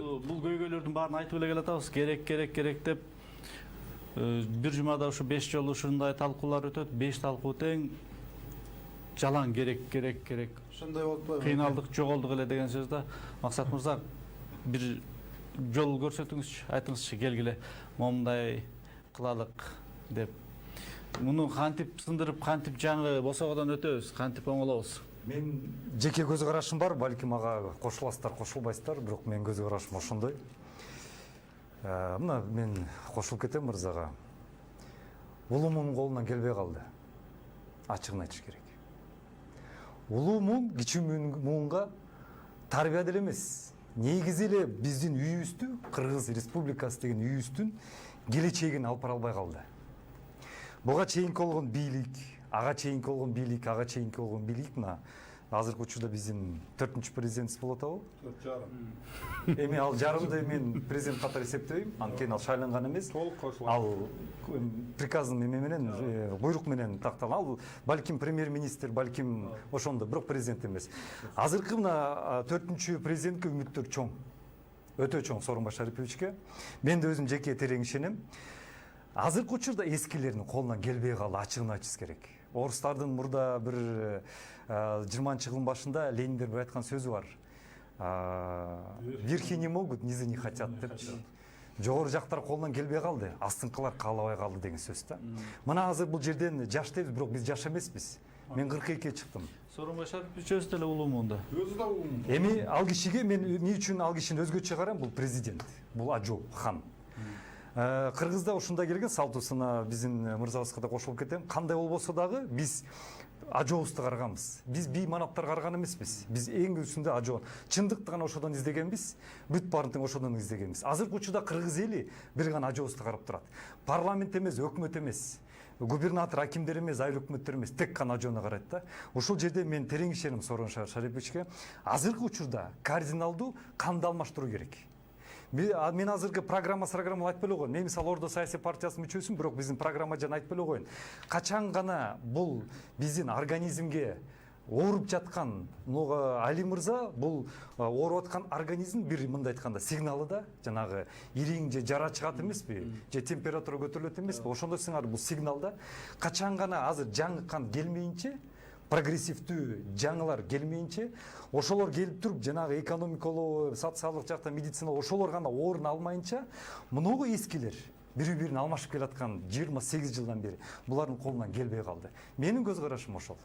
Бул көйгөйлөрдүн баарын айтып эле келатабыз. Керек деп бир жумада ушу 5 жолу ушундай талкуулар өтөт. 5 талкуу тең жалаң керек. Ошондой болуп атпайбы? Кыйналдык, жоголдук эле деген сөз да. Максат мырза, бир жол көрсөтүңүзчү, айтыңызчы, келгиле момундай кылалык деп. Муну кантип сындырып, кантип жаңы босогодон өтөбүз, кантип оңолобуз? Мен жеке көз карашым бар, балким ага кошуласыздар, кошулбайсыздар, бирок менин көз карашым ошондой. Мына мен кошулуп кетем мырзага. Улуу муун колунан келбей калды. Ачыгын айтыш керек. Улуу муун кичүү муунга тарбия деле эмес. Негизи эле биздин үйүбүздү, Кыргыз Республикасы деген үйүбүздүн келечегин алып бара албай калды. Буга чейинки болгон бийлик, ага чейинки болгон бийлик, мына азыркы учурда биздин 4-чү президентибиз болуп атабы? 4,5. Эми ал жарымды мен президент катары эсептебейм, анткени ал шайланган эмес. Толук кошулат. Ал приказдын эме менен, буйрук менен такталган. Ал балким премьер-министр, балким ошондо, бирок президент эмес. Азыркы мына 4-чү президентке үмүттөр чоң. Өтө чоң Сооронбай Шариповичке. Мен да өзүм жеке терең ишенем. Азыркы учурда эскилердин колунан келбей калды, ачыгын айтышыбыз керек. Орустардын мурда бир 20-жылдын башында Лениндер бир айткан сөзү бар. Верхи не могут, низы не хотят депчи. Жогору жактар колунан келбей калды, астыңкылар каалабай калды деген сөз да. Мына азыр бул жерден жаш дейбиз, бирок биз жаш эмеспиз. Мен 42-ге чыктым. Сооронбай Шарипович өзү деле улуу муунда. Өзү да улуу. Эми ал кишиге мен эмне үчүн ал кишини өзгөчө карайм? Бул президент, бул ажоо, хан. Кыргызда ушундай келген салтусуна биздин мырзабызга да кошулуп кетем. Кандай болбосо дагы биз ажообузду караганбыз. Биз бий манаптар караган эмеспиз. Биз эң үстүндө ажоо. Чындыкты гана ошодон издегенбиз, бүт баарын тең ошодон издегенбиз. Азыркы учурда Кыргыз эли бир гана ажообузду карап турат. Парламент эмес, өкмөт эмес, губернатор, акимдер эмес, айыл өкмөттөр эмес, тек гана ажоону карайт да. Ушул жерде мен терең ишенем Сооронбай Шариповичке. Азыркы учурда кардиналдуу канды алмаштыруу керек. Мен азыркы программа айтпай эле коеюн. Мен мисалы Ордо саясий партиясынын мүчөсүмүн, бирок биздин программа жана айтпай эле коеюн. Качан гана бул биздин организмге ооруп жаткан Али мырза, бул ооруп аткан организм бир мындай айтканда сигналы да, жанагы ириң же жара чыгат эмеспи, же температура көтөрүлөт эмеспи, ошондой сыңар бул сигнал да. Качан гана азыр жаңы кан келмейинче, прогрессивдүү жаңылар келмейинче, ошолор келип туруп жанагы экономикалуу, социалдык жакта, медициналык ошолор гана орун алмайынча, мунугу эскилер бири-бирин алмашып келаткан 28 жылдан бери булардын колунан келбей калды. Менин көз карашым ошол.